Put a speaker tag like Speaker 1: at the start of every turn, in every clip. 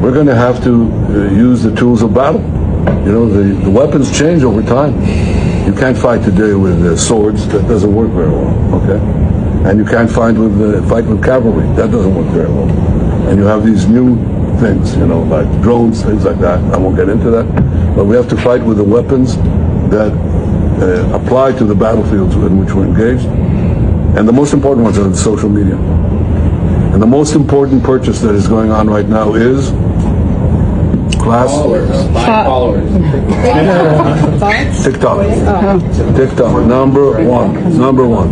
Speaker 1: we're going to have to use the tools of battle. You know, the weapons change over time. You can't fight today with swords. That doesn't work very well, okay? And you can't fight with cavalry. That doesn't work very well. And you have these new things, you know, like drones, things like that. I won't get into that. But we have to fight with the weapons that apply to the battlefields in which we're engaged. And the most important ones are the social media. And the most important purchase that is going on right now is
Speaker 2: followers.
Speaker 1: TikTok, number one.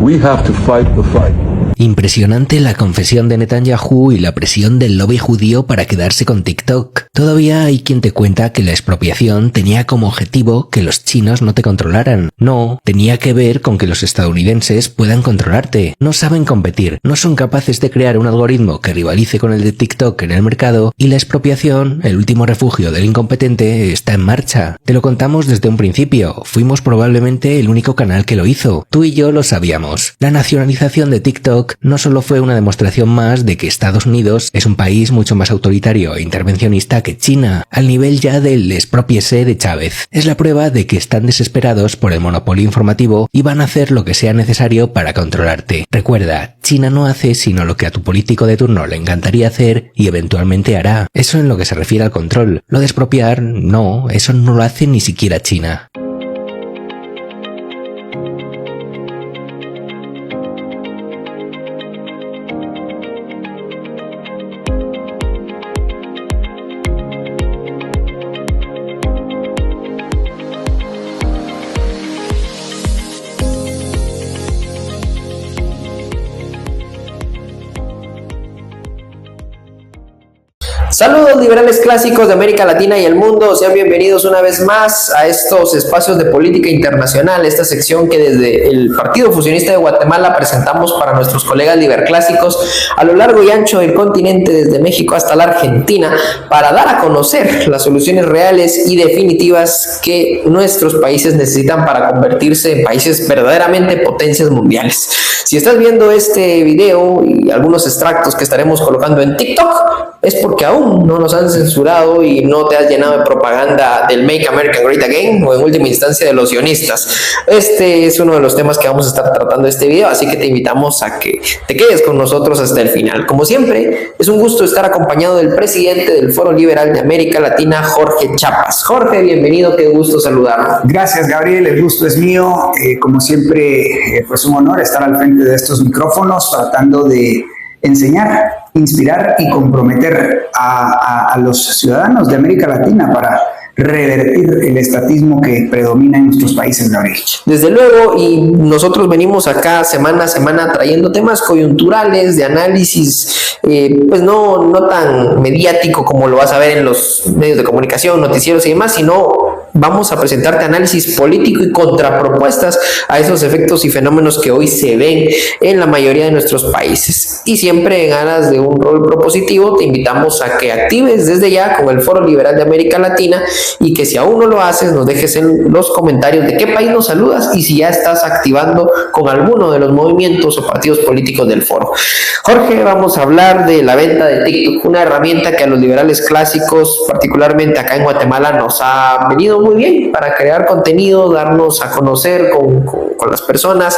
Speaker 1: We have to fight the fight.
Speaker 3: Impresionante la confesión de Netanyahu y la presión del lobby judío para quedarse con TikTok. Todavía hay quien te cuenta que la expropiación tenía como objetivo que los chinos no te controlaran. No, tenía que ver con que los estadounidenses puedan controlarte. No saben competir, no son capaces de crear un algoritmo que rivalice con el de TikTok en el mercado y la expropiación, el último refugio del incompetente, está en marcha. Te lo contamos desde un principio, fuimos probablemente el único canal que lo hizo. Tú y yo lo sabíamos. La nacionalización de TikTok no solo fue una demostración más de que Estados Unidos es un país mucho más autoritario e intervencionista que China, al nivel ya del expropiese de Chávez. Es la prueba de que están desesperados por el monopolio informativo y van a hacer lo que sea necesario para controlarte. Recuerda, China no hace sino lo que a tu político de turno le encantaría hacer y eventualmente hará. Eso en lo que se refiere al control. Lo de expropiar, no, eso no lo hace ni siquiera China.
Speaker 2: Saludos liberales clásicos de América Latina y el mundo, sean bienvenidos una vez más a estos espacios de política internacional, esta sección que desde el Partido Fusionista de Guatemala presentamos para nuestros colegas liberclásicos a lo largo y ancho del continente, desde México hasta la Argentina, para dar a conocer las soluciones reales y definitivas que nuestros países necesitan para convertirse en países verdaderamente potencias mundiales. Si estás viendo este video y algunos extractos que estaremos colocando en TikTok, es porque aún no nos han censurado y no te has llenado de propaganda del Make America Great Again o en última instancia de los sionistas. Este es uno de los temas que vamos a estar tratando en este video, así que te invitamos a que te quedes con nosotros hasta el final. Como siempre, es un gusto estar acompañado del presidente del Foro Liberal de América Latina, Jorge Chiapas. Jorge, bienvenido, qué gusto saludarlo.
Speaker 4: Gracias, Gabriel, el gusto es mío. Como siempre, pues un honor estar al frente de estos micrófonos tratando de enseñar, inspirar y comprometer a los ciudadanos de América Latina para revertir el estatismo que predomina en nuestros países, Gabriel.
Speaker 2: Desde luego, y nosotros venimos acá semana a semana trayendo temas coyunturales de análisis, pues no tan mediático como lo vas a ver en los medios de comunicación, noticieros y demás, sino vamos a presentarte análisis político y contrapropuestas a esos efectos y fenómenos que hoy se ven en la mayoría de nuestros países. Y siempre en aras de un rol propositivo, te invitamos a que actives desde ya con el Foro Liberal de América Latina y que si aún no lo haces, nos dejes en los comentarios de qué país nos saludas y si ya estás activando con alguno de los movimientos o partidos políticos del foro. Jorge, vamos a hablar de la venta de TikTok, una herramienta que a los liberales clásicos, particularmente acá en Guatemala, nos ha venido muy bien para crear contenido, darnos a conocer con las personas,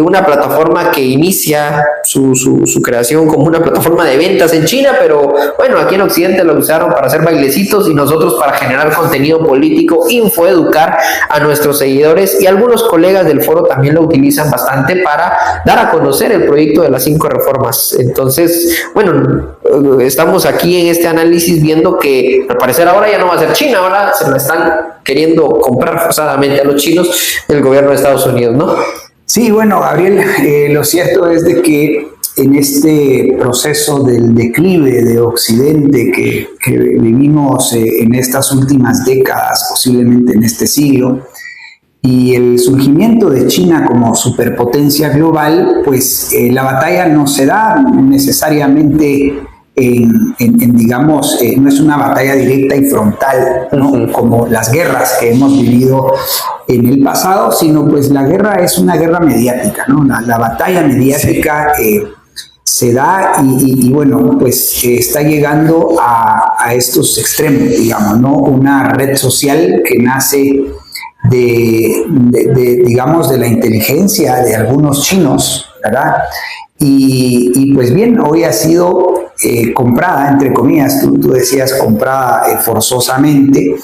Speaker 2: una plataforma que inicia su creación como una plataforma de ventas en China, pero bueno, aquí en Occidente lo usaron para hacer bailecitos y nosotros para generar contenido político, infoeducar a nuestros seguidores, y algunos colegas del foro también lo utilizan bastante para dar a conocer el proyecto de las 5 reformas. Entonces, bueno, estamos aquí en este análisis viendo que al parecer ahora ya no va a ser China, ahora se la están queriendo comprar forzadamente a los chinos el gobierno de Estados Unidos, ¿no?
Speaker 4: Sí, bueno, Gabriel, lo cierto es de que en este proceso del declive de Occidente que vivimos en estas últimas décadas, posiblemente en este siglo, y el surgimiento de China como superpotencia global, pues la batalla no se da necesariamente digamos, no es una batalla directa y frontal, ¿no? Como las guerras que hemos vivido en el pasado, sino pues la guerra es una guerra mediática, ¿no? La batalla mediática se da y bueno, pues está llegando a a estos extremos, digamos, ¿no? Una red social que nace digamos, de la inteligencia de algunos chinos, ¿verdad? Y pues bien, hoy ha sido comprada, entre comillas, tú decías comprada forzosamente,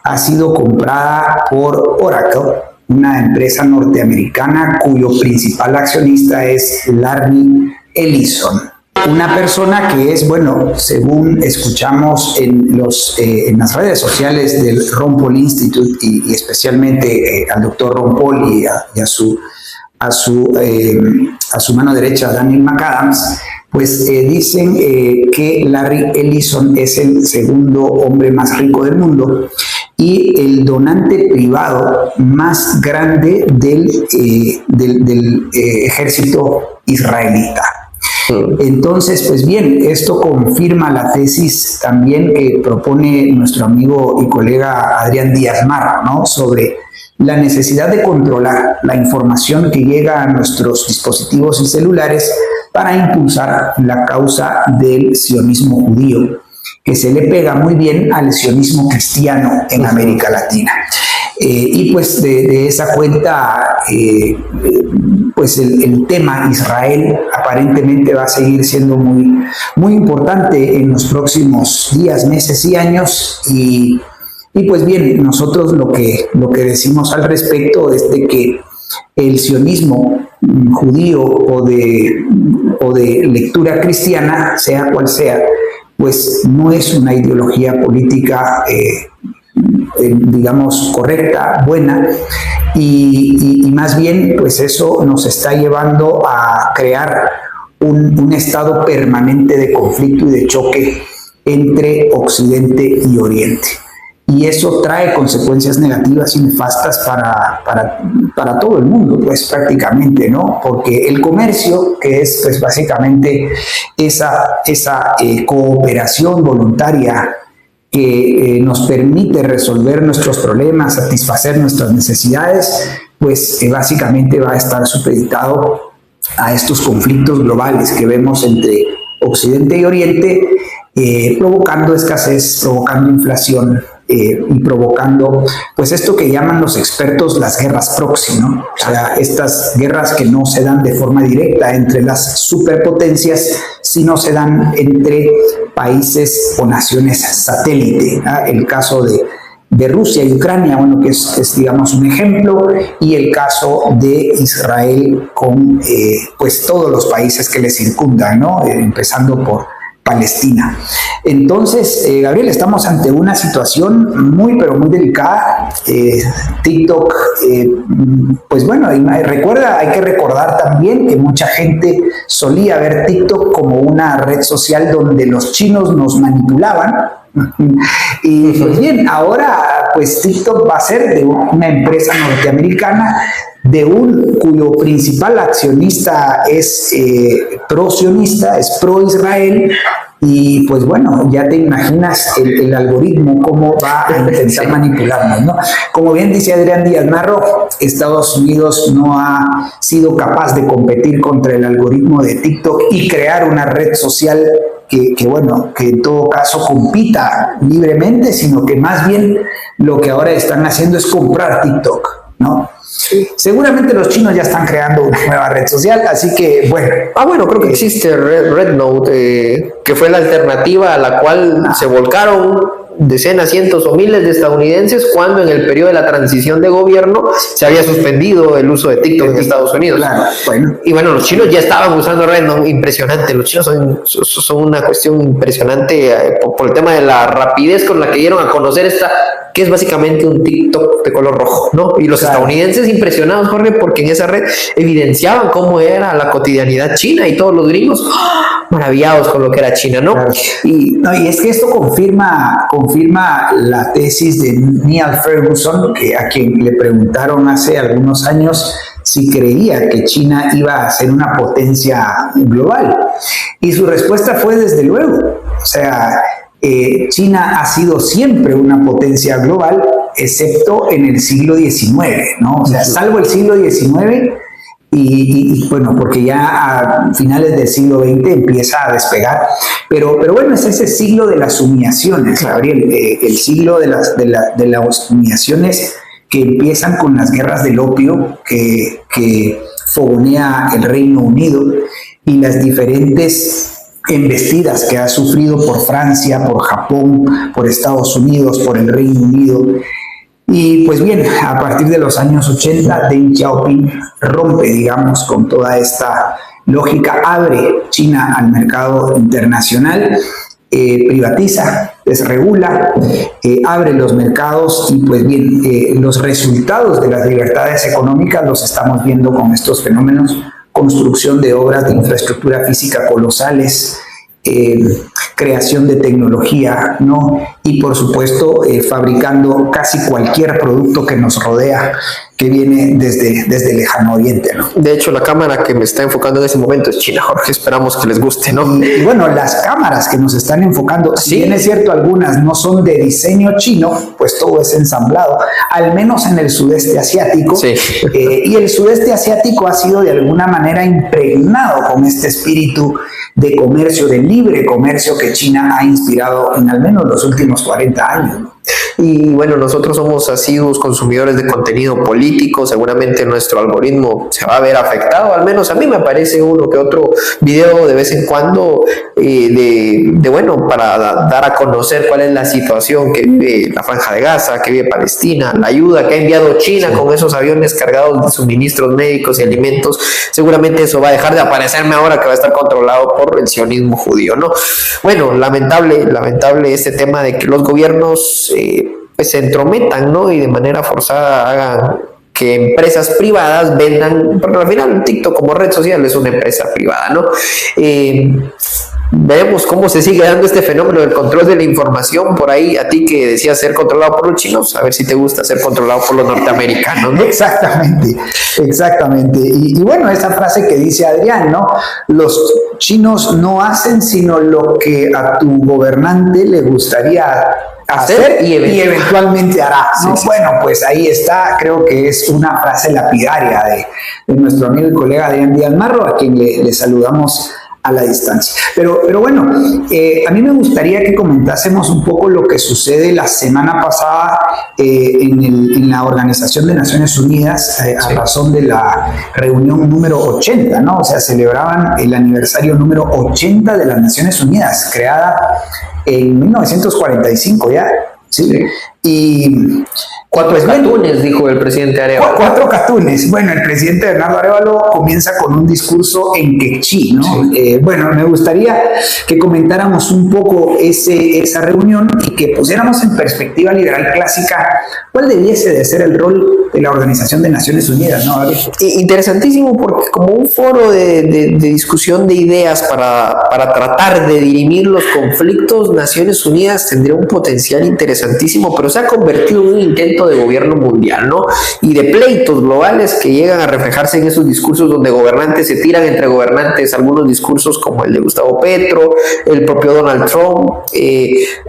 Speaker 4: ha sido comprada por Oracle, una empresa norteamericana cuyo principal accionista es Larry Ellison. Una persona que es, bueno, según escuchamos en las redes sociales del Ron Paul Institute y especialmente al doctor Ron Paul y a su mano derecha, Daniel McAdams, pues dicen que Larry Ellison es el segundo hombre más rico del mundo y el donante privado más grande del ejército israelita. Entonces, pues bien, esto confirma la tesis también que propone nuestro amigo y colega Adrián Díaz Marro, ¿no? Sobre la necesidad de controlar la información que llega a nuestros dispositivos y celulares para impulsar la causa del sionismo judío, que se le pega muy bien al sionismo cristiano en América Latina. Y pues de esa cuenta, pues el tema Israel aparentemente va a seguir siendo muy, muy importante en los próximos días, meses y años. Y pues bien, nosotros lo que decimos al respecto es de que el sionismo judío o de lectura cristiana, sea cual sea, pues no es una ideología política digamos, correcta, buena, y más bien, pues eso nos está llevando a crear un estado permanente de conflicto y de choque entre Occidente y Oriente. Y eso trae consecuencias negativas y nefastas para todo el mundo, pues prácticamente, ¿no? Porque el comercio, que es pues básicamente esa cooperación voluntaria que nos permite resolver nuestros problemas, satisfacer nuestras necesidades, pues básicamente va a estar supeditado a estos conflictos globales que vemos entre Occidente y Oriente, provocando escasez, provocando inflación y provocando, pues esto que llaman los expertos las guerras proxy, ¿no? O sea, estas guerras que no se dan de forma directa entre las superpotencias, sino se dan entre países o naciones satélite, ¿no? El caso de Rusia y Ucrania, bueno, que es digamos un ejemplo, y el caso de Israel con pues todos los países que le circundan, ¿no? Empezando por Palestina. Entonces, Gabriel, estamos ante una situación muy, pero muy delicada. TikTok, pues bueno, hay que recordar también que mucha gente solía ver TikTok como una red social donde los chinos nos manipulaban. Y pues bien, ahora pues TikTok va a ser de una empresa norteamericana cuyo principal accionista es pro-sionista, es pro-Israel, y pues bueno, ya te imaginas el algoritmo cómo va a intentar manipularnos, ¿no? Como bien dice Adrián Díaz Marro, Estados Unidos no ha sido capaz de competir contra el algoritmo de TikTok y crear una red social que en todo caso compita libremente, sino que más bien lo que ahora están haciendo es comprar TikTok, ¿no? Sí. Seguramente los chinos ya están creando una nueva red social, así que bueno.
Speaker 2: Bueno, creo que existe RedNote, que fue la alternativa a la cual se volcaron decenas, cientos o miles de estadounidenses cuando en el periodo de la transición de gobierno se había suspendido el uso de TikTok en Estados Unidos.
Speaker 4: Claro, bueno.
Speaker 2: Y bueno, los chinos ya estaban usando RedNote, impresionante. Los chinos son una cuestión impresionante por el tema de la rapidez con la que dieron a conocer que es básicamente un TikTok de color rojo, ¿no? Y los estadounidenses impresionados, Jorge, porque en esa red evidenciaban cómo era la cotidianidad china y todos los gringos maravillados con lo que era China, ¿no?
Speaker 4: Claro. Y es que esto confirma la tesis de Neil Ferguson, a quien le preguntaron hace algunos años si creía que China iba a ser una potencia global. Y su respuesta fue desde luego. O sea, China ha sido siempre una potencia global, excepto en el siglo XIX, ¿no? O sea, salvo el siglo XIX, bueno, porque ya a finales del siglo XX empieza a despegar, pero bueno, es ese siglo de las humillaciones, Gabriel, el siglo de las humillaciones que empiezan con las guerras del opio que fogonea el Reino Unido y las diferentes embestidas que ha sufrido por Francia, por Japón, por Estados Unidos, por el Reino Unido. Y pues bien, a partir de los años 80, Deng Xiaoping rompe, digamos, con toda esta lógica, abre China al mercado internacional, privatiza, desregula, abre los mercados y pues bien, los resultados de las libertades económicas los estamos viendo con estos fenómenos: construcción de obras de infraestructura física colosales, creación de tecnología, ¿no? Y por supuesto fabricando casi cualquier producto que nos rodea, que viene desde el lejano oriente, ¿no?
Speaker 2: De hecho, la cámara que me está enfocando en ese momento es China, Jorge. Esperamos que les guste, ¿no?
Speaker 4: Y bueno, las cámaras que nos están enfocando, si bien es cierto, algunas no son de diseño chino, pues todo es ensamblado, al menos en el sudeste asiático.
Speaker 2: Sí.
Speaker 4: Y el sudeste asiático ha sido de alguna manera impregnado con este espíritu de comercio, de libre comercio que China ha inspirado en al menos los últimos 40 años, ¿no?
Speaker 2: Y bueno, nosotros somos asiduos consumidores de contenido político, seguramente nuestro algoritmo se va a ver afectado, al menos a mí me aparece uno que otro video de vez en cuando bueno, para dar a conocer cuál es la situación que vive la Franja de Gaza, que vive Palestina, la ayuda que ha enviado China con esos aviones cargados de suministros médicos y alimentos. Seguramente eso va a dejar de aparecerme ahora que va a estar controlado por el sionismo judío, ¿no? Bueno, lamentable este tema de que los gobiernos pues se entrometan, ¿no? Y de manera forzada hagan que empresas privadas vendan, porque al final TikTok como red social es una empresa privada, ¿no? Veremos cómo se sigue dando este fenómeno del control de la información por ahí. A ti que decías ser controlado por los chinos, a ver si te gusta ser controlado por los norteamericanos, ¿no?
Speaker 4: Exactamente. Y bueno, esa frase que dice Adrián, ¿no? Los chinos no hacen sino lo que a tu gobernante le gustaría hacer y eventualmente hará, ¿no? Sí. Bueno, pues ahí está, creo que es una frase lapidaria de nuestro amigo y colega Adrián Díaz Marro, a quien le saludamos a la distancia. Pero bueno, a mí me gustaría que comentásemos un poco lo que sucede la semana pasada en la Organización de Naciones Unidas a razón de la reunión número 80, ¿no? O sea, celebraban el aniversario número 80 de las Naciones Unidas, creada en 1945 ya, ¿sí? Y
Speaker 2: 4 catunes, dijo el presidente Arévalo.
Speaker 4: 4 catunes. Bueno, el presidente Bernardo Arévalo comienza con un discurso en quechí, ¿no? Sí. Bueno, me gustaría que comentáramos un poco esa reunión y que pusiéramos en perspectiva liberal clásica cuál debiese de ser el rol de la Organización de Naciones Unidas, ¿no?
Speaker 2: Interesantísimo, porque como un foro de discusión de ideas para tratar de dirimir los conflictos, Naciones Unidas tendría un potencial interesantísimo, pero se ha convertido en un intento de gobierno mundial, ¿no? Y de pleitos globales que llegan a reflejarse en esos discursos donde gobernantes se tiran entre gobernantes, algunos discursos como el de Gustavo Petro, el propio Donald Trump,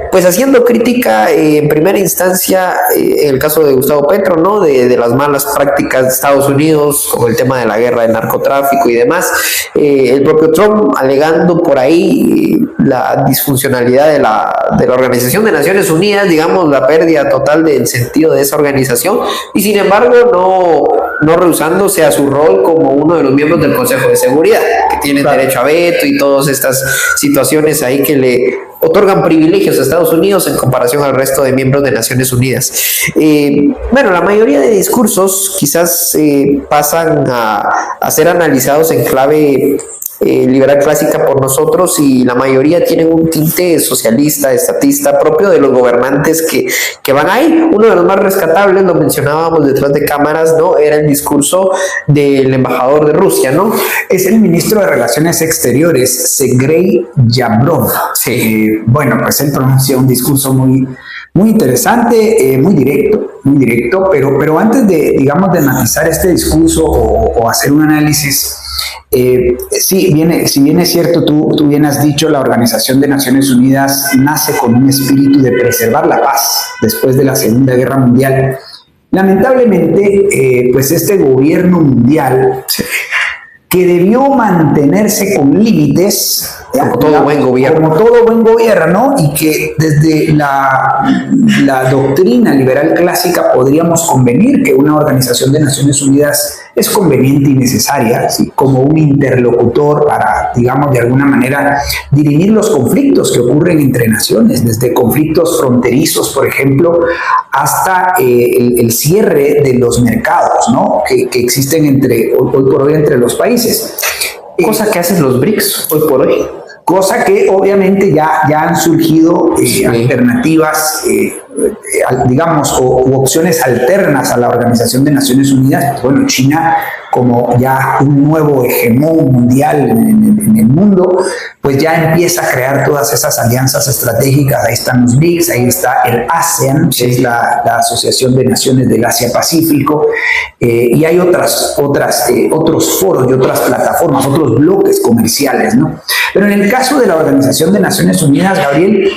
Speaker 2: pues haciendo crítica en primera instancia, en el caso de Gustavo Petro, ¿no? De las malas prácticas de Estados Unidos, como el tema de la guerra del narcotráfico y demás, el propio Trump alegando por ahí la disfuncionalidad de la Organización de Naciones Unidas, digamos, la pérdida total del sentido de esa organización, y sin embargo no rehusándose a su rol como uno de los miembros del Consejo de Seguridad, que tiene derecho a veto y todas estas situaciones ahí que le otorgan privilegios a Estados Unidos en comparación al resto de miembros de Naciones Unidas. Bueno, la mayoría de discursos quizás pasan a ser analizados en clave liberal clásica por nosotros, y la mayoría tienen un tinte socialista, estatista, propio de los gobernantes que van ahí. Uno de los más rescatables, lo mencionábamos detrás de cámaras, ¿no? Era el discurso del embajador de Rusia, ¿no?
Speaker 4: Es el ministro de Relaciones Exteriores, Sergei Lavrov.
Speaker 2: Sí.
Speaker 4: Bueno, pues él pronuncia un discurso muy interesante, muy directo, pero antes de matizar este discurso o hacer un análisis, si bien es cierto, tú bien has dicho, la Organización de Naciones Unidas nace con un espíritu de preservar la paz después de la Segunda Guerra Mundial, Lamentablemente, pues este gobierno mundial, que debió mantenerse con límites,
Speaker 2: como todo buen gobierno.
Speaker 4: Como todo buen gobierno, y que desde la doctrina liberal clásica podríamos convenir que una organización de Naciones Unidas es conveniente y necesaria, ¿sí?, como un interlocutor para, digamos, de alguna manera dirimir los conflictos que ocurren entre naciones, desde conflictos fronterizos, por ejemplo, hasta el cierre de los mercados, ¿no?, que existen hoy por hoy entre los países.
Speaker 2: Cosa que hacen los BRICS hoy por hoy.
Speaker 4: Cosa que obviamente ya han surgido alternativas, digamos, u opciones alternas a la Organización de Naciones Unidas. Bueno, China, como ya un nuevo hegemón mundial en el mundo, pues ya empieza a crear todas esas alianzas estratégicas. Ahí están los BRICS, ahí está el ASEAN, que es la Asociación de Naciones del Asia-Pacífico, y hay otros foros y otras plataformas, otros bloques comerciales, ¿no? Pero en el caso de la Organización de Naciones Unidas, Gabriel,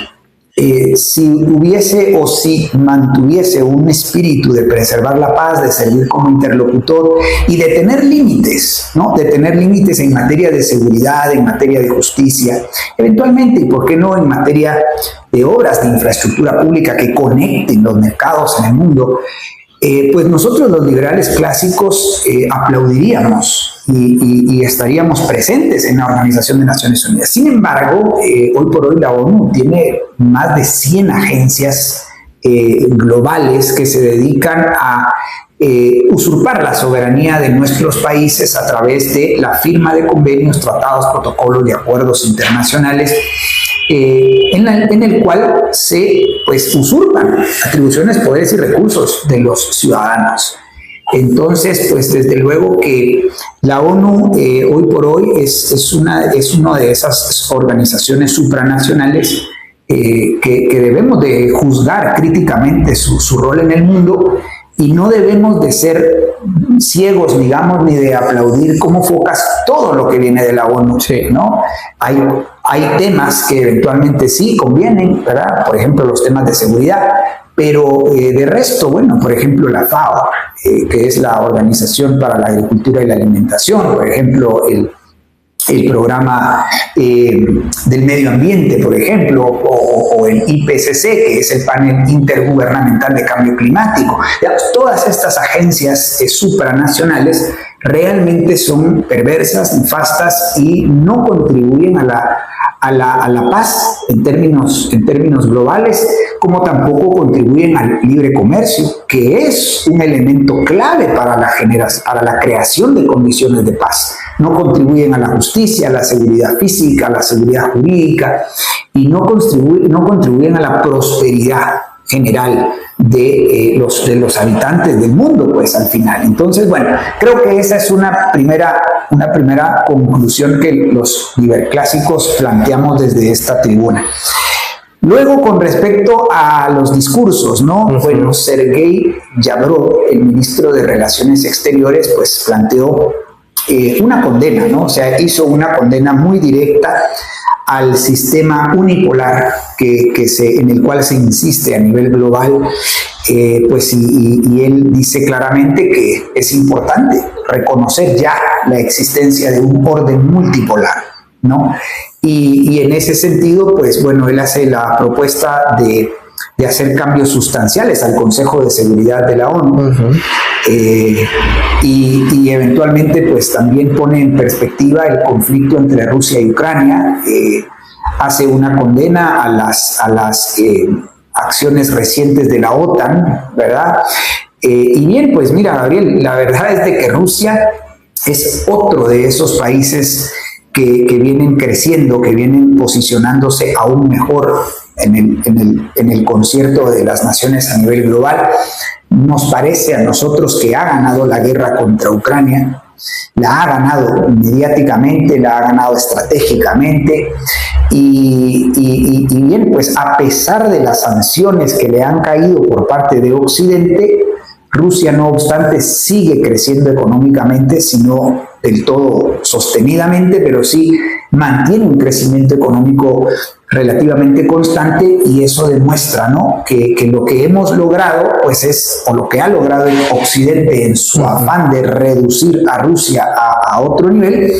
Speaker 4: si hubiese o si mantuviese un espíritu de preservar la paz, de servir como interlocutor y de tener límites, ¿no?, de tener límites en materia de seguridad, en materia de justicia, eventualmente, y por qué no en materia de obras de infraestructura pública que conecten los mercados en el mundo, pues nosotros los liberales clásicos aplaudiríamos y estaríamos presentes en la Organización de Naciones Unidas. Sin embargo, hoy por hoy la ONU tiene más de 100 agencias globales que se dedican a usurpar la soberanía de nuestros países a través de la firma de convenios, tratados, protocolos y acuerdos internacionales, en el cual se usurpan atribuciones, poderes y recursos de los ciudadanos. Entonces, pues desde luego que la ONU hoy por hoy es una de esas organizaciones supranacionales que debemos de juzgar críticamente su rol en el mundo, y no debemos de ser ciegos, digamos, ni de aplaudir como focas todo lo que viene de la ONU, ¿no? Hay temas que eventualmente sí convienen, ¿verdad? Por ejemplo, los temas de seguridad, pero de resto, bueno, por ejemplo, la FAO, que es la Organización para la Agricultura y la Alimentación, por ejemplo, el programa del medio ambiente, por ejemplo, o el IPCC, que es el panel intergubernamental de cambio climático. Todas estas agencias supranacionales realmente son perversas, nefastas y no contribuyen a la paz en términos globales, como tampoco contribuyen al libre comercio, que es un elemento clave para la creación de condiciones de paz. No contribuyen a la justicia, a la seguridad física, a la seguridad jurídica, y no contribuyen a la prosperidad general de los habitantes del mundo, pues al final. Entonces, bueno, creo que esa es una primera conclusión que los liberclásicos planteamos desde esta tribuna. Luego, con respecto a los discursos, ¿no? Bueno, Sergei Lavrov, el ministro de Relaciones Exteriores, pues planteó una condena, ¿no? O sea, hizo una condena muy directa al sistema unipolar en el cual se insiste a nivel global, pues y él dice claramente que es importante reconocer ya la existencia de un orden multipolar, ¿no? Y en ese sentido, pues bueno, él hace la propuesta de hacer cambios sustanciales al Consejo de Seguridad de la ONU, y eventualmente pues también pone en perspectiva el conflicto entre Rusia y Ucrania, hace una condena a las acciones recientes de la OTAN, ¿verdad? Y bien, pues mira, Gabriel, la verdad es de que Rusia es otro de esos países que vienen creciendo, que vienen posicionándose aún mejor en el concierto de las naciones a nivel global. Nos parece a nosotros que ha ganado la guerra contra Ucrania, la ha ganado mediáticamente, la ha ganado estratégicamente, y bien, pues a pesar de las sanciones que le han caído por parte de Occidente, Rusia, no obstante, sigue creciendo económicamente, si no del todo sostenidamente, pero sí mantiene un crecimiento económico relativamente constante, y eso demuestra, ¿no?, que lo que hemos logrado, pues es, o lo que ha logrado el Occidente en su afán de reducir a Rusia a otro nivel,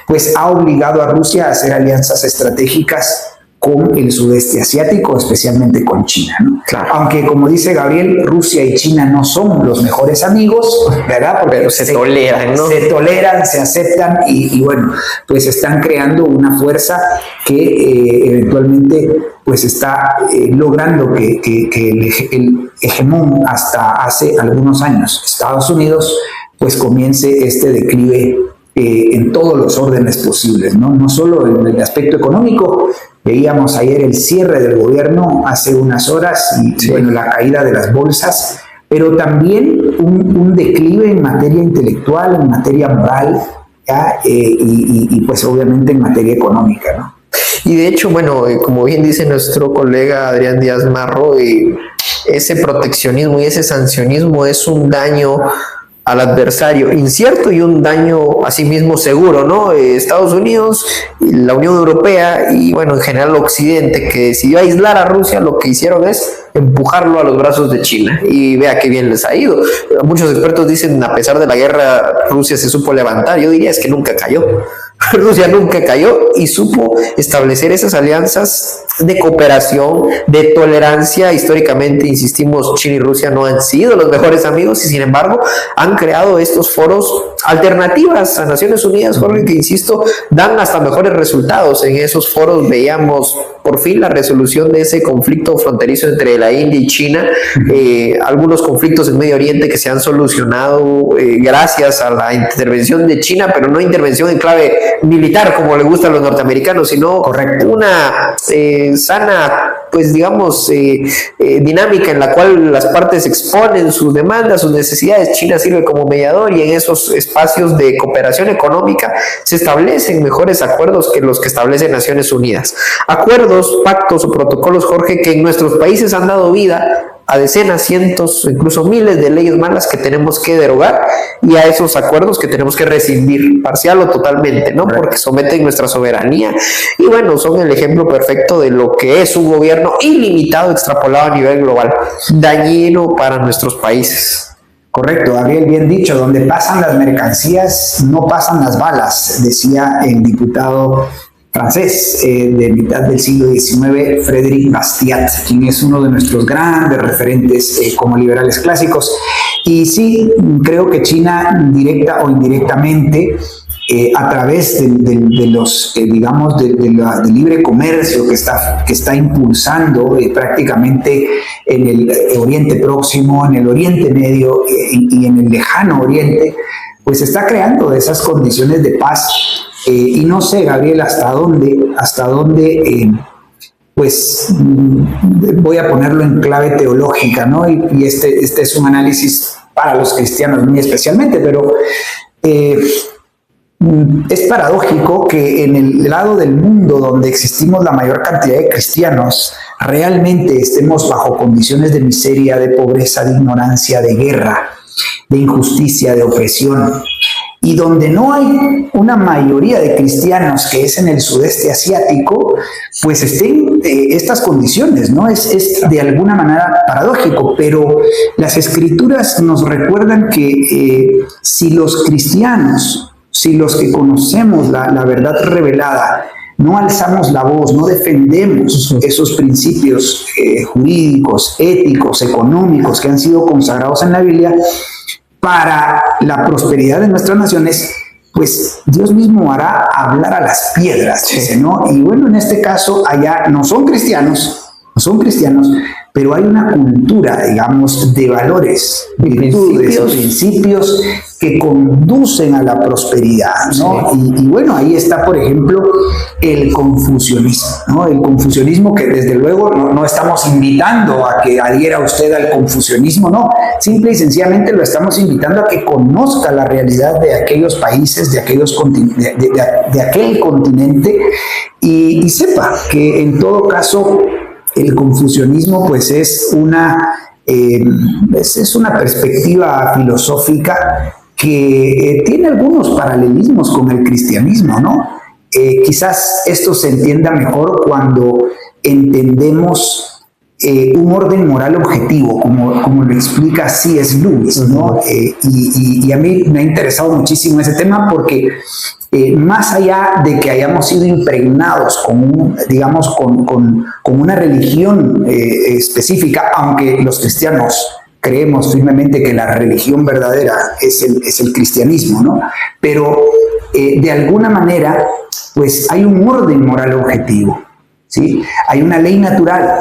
Speaker 4: pues ha obligado a Rusia a hacer alianzas estratégicas con el sudeste asiático, especialmente con China, ¿no?
Speaker 2: Claro.
Speaker 4: Aunque, como dice Gabriel, Rusia y China no son los mejores amigos, ¿verdad? Porque
Speaker 2: pero se toleran, ¿no?
Speaker 4: Se toleran, se aceptan y bueno, pues están creando una fuerza que eventualmente pues está logrando que el hegemón hasta hace algunos años, Estados Unidos, pues comience este declive en todos los órdenes posibles, ¿no? No solo en el aspecto económico. Veíamos ayer el cierre del gobierno hace unas horas y
Speaker 2: sí,
Speaker 4: bueno, la caída de las bolsas, pero también un declive en materia intelectual, en materia moral, y pues obviamente en materia económica, ¿no?
Speaker 2: Y de hecho, bueno, como bien dice nuestro colega Adrián Díaz Marro, ese proteccionismo y ese sancionismo es un daño al adversario incierto y un daño asimismo seguro, ¿no? Estados Unidos, la Unión Europea y bueno, en general Occidente, que decidió aislar a Rusia, lo que hicieron es empujarlo a los brazos de China, y vea qué bien les ha ido. Muchos expertos dicen, a pesar de la guerra, Rusia se supo levantar. Yo diría es que nunca cayó. Rusia nunca cayó y supo establecer esas alianzas de cooperación, de tolerancia. Históricamente, insistimos, China y Rusia no han sido los mejores amigos y sin embargo han creado estos foros alternativas a Naciones Unidas, Jorge, que insisto, dan hasta mejores resultados. En esos foros veíamos por fin la resolución de ese conflicto fronterizo entre la India y China, algunos conflictos en Medio Oriente que se han solucionado gracias a la intervención de China, pero no intervención en clave militar como le gusta a los norteamericanos, sino una sana, pues digamos, dinámica en la cual las partes exponen sus demandas, sus necesidades. China sirve como mediador y en esos espacios de cooperación económica se establecen mejores acuerdos que los que establecen Naciones Unidas. Acuerdos, pactos o protocolos, Jorge, que en nuestros países han dado vida a decenas, cientos, incluso miles de leyes malas que tenemos que derogar, y a esos acuerdos que tenemos que rescindir, parcial o totalmente, ¿no? Porque someten nuestra soberanía y bueno, son el ejemplo perfecto de lo que es un gobierno ilimitado extrapolado a nivel global, dañino para nuestros países.
Speaker 4: Correcto, Gabriel, bien dicho, donde pasan las mercancías no pasan las balas, decía el diputado francés de mitad del siglo XIX, Frédéric Bastiat, quien es uno de nuestros grandes referentes como liberales clásicos. Y sí, creo que China, directa o indirectamente, a través de los, digamos, del libre comercio que está impulsando prácticamente en el Oriente Próximo, en el Oriente Medio y en el lejano Oriente, pues está creando esas condiciones de paz. Y no sé, Gabriel, hasta dónde pues voy a ponerlo en clave teológica, ¿no? Y este es un análisis para los cristianos muy especialmente, pero es paradójico que en el lado del mundo donde existimos la mayor cantidad de cristianos, realmente estemos bajo condiciones de miseria, de pobreza, de ignorancia, de guerra, de injusticia, de opresión. Y donde no hay una mayoría de cristianos, que es en el sudeste asiático, pues estén estas condiciones, ¿no? Es de alguna manera paradójico, pero las escrituras nos recuerdan que si los cristianos, si los que conocemos la verdad revelada, no alzamos la voz, no defendemos esos principios jurídicos, éticos, económicos que han sido consagrados en la Biblia, para la prosperidad de nuestras naciones, pues Dios mismo hará hablar a las piedras, dice, ¿no? Y bueno, en este caso allá no son cristianos, pero hay una cultura, digamos, de valores, virtudes, principios que conducen a la prosperidad, ¿no? Sí. Y bueno, ahí está, por ejemplo, el confucianismo, ¿no? El confucianismo que desde luego no estamos invitando a que adhiera usted al confucianismo, no. Simple y sencillamente lo estamos invitando a que conozca la realidad de aquellos países, de aquel continente y sepa que en todo caso el confucianismo pues es una perspectiva filosófica que tiene algunos paralelismos con el cristianismo, ¿no? Quizás esto se entienda mejor cuando entendemos un orden moral objetivo, como lo explica C.S. Lewis, ¿no? Y a mí me ha interesado muchísimo ese tema porque más allá de que hayamos sido impregnados con una religión específica, aunque los cristianos creemos firmemente que la religión verdadera es el cristianismo, ¿no? Pero de alguna manera, pues hay un orden moral objetivo, ¿sí? Hay una ley natural.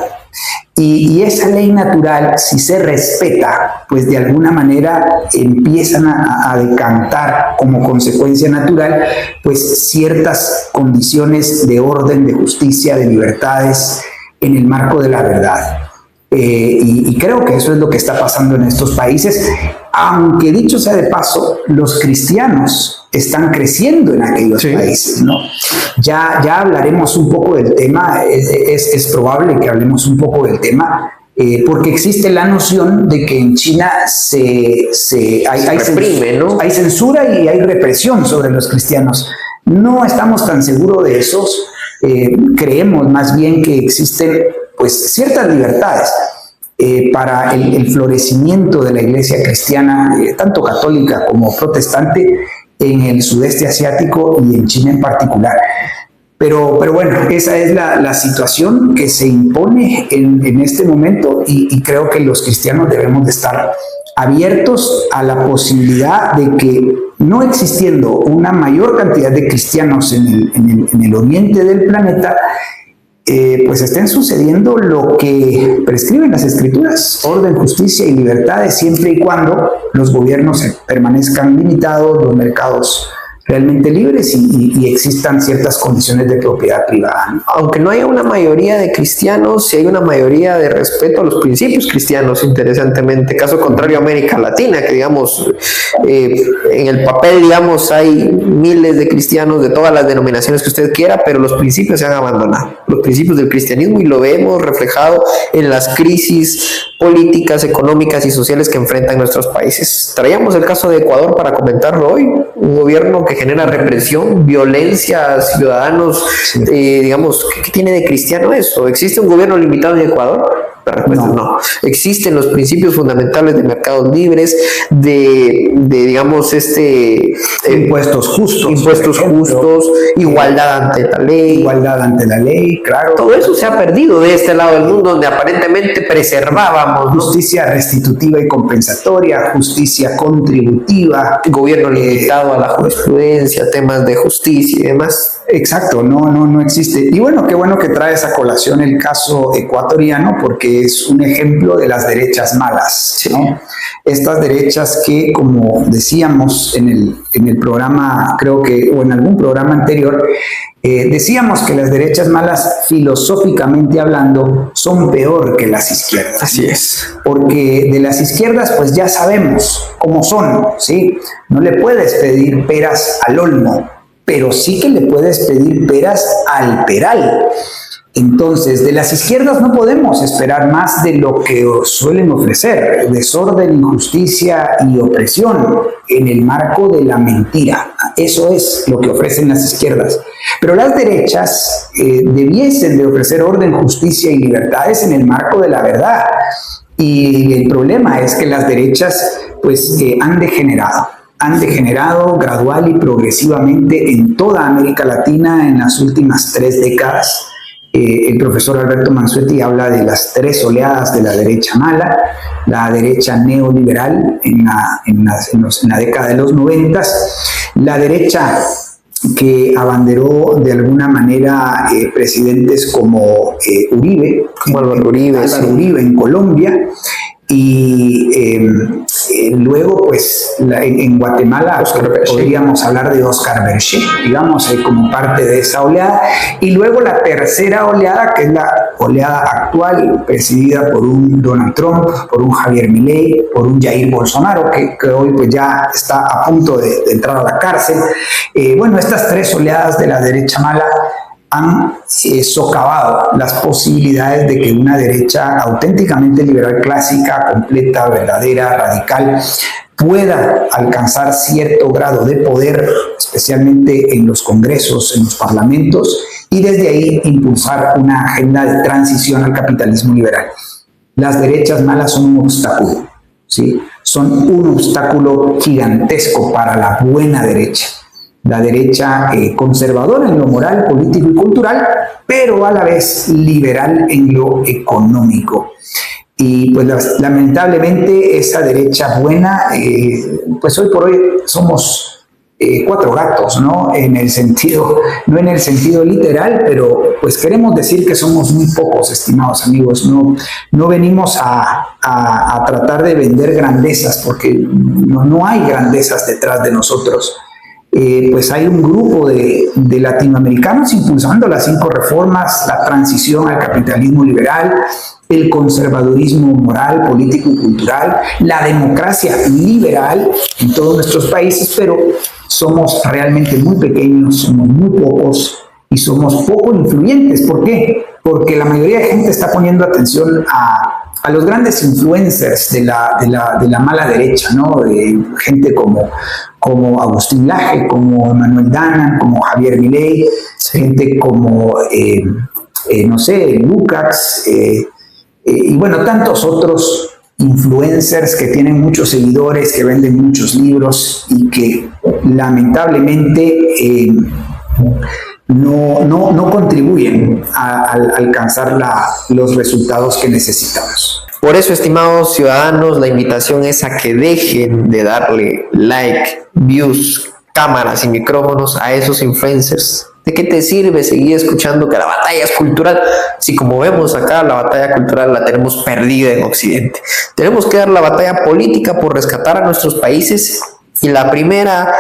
Speaker 4: Y esa ley natural, si se respeta, pues de alguna manera empiezan a decantar como consecuencia natural, pues ciertas condiciones de orden, de justicia, de libertades en el marco de la verdad. Y creo que eso es lo que está pasando en estos países, aunque dicho sea de paso, los cristianos están creciendo en aquellos países, ¿no? Ya hablaremos un poco del tema, es probable que hablemos un poco del tema, porque existe la noción de que en China hay censura y hay represión sobre los cristianos. No estamos tan seguros de eso, creemos más bien que existen pues ciertas libertades para el florecimiento de la iglesia cristiana, tanto católica como protestante, en el sudeste asiático y en China en particular. Pero bueno, esa es la situación que se impone en este momento y creo que los cristianos debemos de estar abiertos a la posibilidad de que, no existiendo una mayor cantidad de cristianos en el oriente del planeta, pues estén sucediendo lo que prescriben las escrituras: orden, justicia y libertades, siempre y cuando los gobiernos permanezcan limitados, los mercados realmente libres y existan ciertas condiciones de propiedad privada.
Speaker 2: Aunque no haya una mayoría de cristianos, sí hay una mayoría de respeto a los principios cristianos, interesantemente. Caso contrario a América Latina, que digamos, en el papel, digamos, hay miles de cristianos de todas las denominaciones que usted quiera, pero los principios se han abandonado. Los principios del cristianismo, y lo vemos reflejado en las crisis políticas, económicas y sociales que enfrentan nuestros países. Traíamos el caso de Ecuador para comentarlo hoy, un gobierno que genera represión, violencia a ciudadanos, digamos, ¿qué tiene de cristiano eso? ¿Existe un gobierno limitado en Ecuador? La respuesta es no. Existen los principios fundamentales de mercados libres, digamos,
Speaker 4: impuestos justos,
Speaker 2: igualdad ante la ley.
Speaker 4: Igualdad ante la ley, claro.
Speaker 2: Todo eso se ha perdido de este lado del mundo, donde aparentemente preservábamos, ¿no?
Speaker 4: Justicia restitutiva y compensatoria, justicia contributiva,
Speaker 2: gobierno limitado a la jurisprudencia, temas de justicia y demás.
Speaker 4: Exacto, no existe. Y bueno, qué bueno que traes a colación el caso ecuatoriano, porque es un ejemplo de las derechas malas, ¿no? Estas derechas que, como decíamos en el programa, creo que, o en algún programa anterior, decíamos que las derechas malas, filosóficamente hablando, son peor que las izquierdas.
Speaker 2: Así es.
Speaker 4: Porque de las izquierdas, pues ya sabemos cómo son, ¿sí? No le puedes pedir peras al olmo, pero sí que le puedes pedir peras al peral. Entonces, de las izquierdas no podemos esperar más de lo que suelen ofrecer: desorden, injusticia y opresión en el marco de la mentira. Eso es lo que ofrecen las izquierdas. Pero las derechas debiesen de ofrecer orden, justicia y libertades en el marco de la verdad. Y el problema es que las derechas pues han degenerado gradual y progresivamente en toda América Latina en las últimas 3 décadas. El profesor Alberto Mansuetti habla de las 3 oleadas de la derecha mala: la derecha neoliberal en la década de los 90, la derecha que abanderó de alguna manera presidentes como Álvaro Uribe en Colombia, y luego pues en Guatemala podríamos hablar de Oscar Berger, digamos, como parte de esa oleada. Y luego la tercera oleada, que es la oleada actual, presidida por un Donald Trump, por un Javier Milei, por un Jair Bolsonaro, que hoy pues ya está a punto de entrar a la cárcel. Bueno, estas 3 oleadas de la derecha mala han socavado las posibilidades de que una derecha auténticamente liberal, clásica, completa, verdadera, radical, pueda alcanzar cierto grado de poder, especialmente en los congresos, en los parlamentos, y desde ahí impulsar una agenda de transición al capitalismo liberal. Las derechas malas son un obstáculo, ¿sí? Son un obstáculo gigantesco para la buena derecha. La derecha conservadora en lo moral, político y cultural, pero a la vez liberal en lo económico. Y pues lamentablemente esa derecha buena, pues hoy por hoy somos cuatro gatos, ¿no? No en el sentido literal, pero pues queremos decir que somos muy pocos, estimados amigos. No venimos a tratar de vender grandezas, porque no hay grandezas detrás de nosotros. Pues hay un grupo de latinoamericanos impulsando las 5 reformas, la transición al capitalismo liberal, el conservadurismo moral, político y cultural, la democracia liberal en todos nuestros países, pero somos realmente muy pequeños, somos muy pocos y somos poco influyentes. ¿Por qué? Porque la mayoría de gente está poniendo atención a los grandes influencers de la mala derecha, ¿no? Gente como Agustín Laje, como Emanuel Dana, como Javier Milei, gente como, no sé, Lukács, y bueno, tantos otros influencers que tienen muchos seguidores, que venden muchos libros y que lamentablemente no contribuyen a alcanzar los resultados que necesitamos.
Speaker 2: Por eso, estimados ciudadanos, la invitación es a que dejen de darle like, views, cámaras y micrófonos a esos influencers. ¿De qué te sirve seguir escuchando que la batalla es cultural? Si como vemos acá, la batalla cultural la tenemos perdida en Occidente. Tenemos que dar la batalla política por rescatar a nuestros países, y la primera,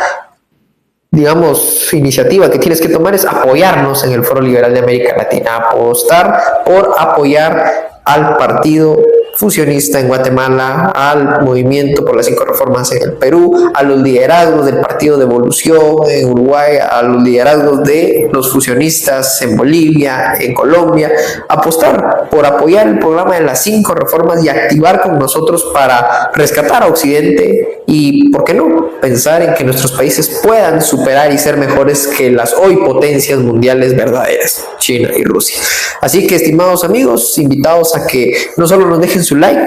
Speaker 2: digamos, iniciativa que tienes que tomar es apoyarnos en el Foro Liberal de América Latina, apostar por apoyar al partido fusionista en Guatemala, al movimiento por las 5 reformas en el Perú, a los liderazgos del Partido de Evolución en Uruguay, a los liderazgos de los fusionistas en Bolivia, en Colombia, apostar por apoyar el programa de las 5 reformas y activar con nosotros para rescatar a Occidente y, ¿por qué no?, pensar en que nuestros países puedan superar y ser mejores que las hoy potencias mundiales verdaderas, China y Rusia. Así que, estimados amigos, invitados a que no solo nos dejen su like,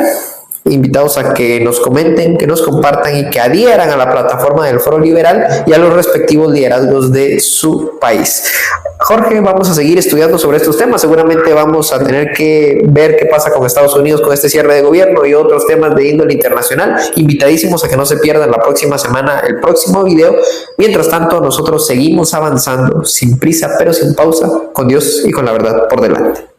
Speaker 2: invitados a que nos comenten, que nos compartan y que adhieran a la plataforma del Foro Liberal y a los respectivos liderazgos de su país. Jorge, vamos a seguir estudiando sobre estos temas. Seguramente vamos a tener que ver qué pasa con Estados Unidos con este cierre de gobierno y otros temas de índole internacional. Invitadísimos a que no se pierdan la próxima semana el próximo video. Mientras tanto, nosotros seguimos avanzando sin prisa pero sin pausa, con Dios y con la verdad por delante.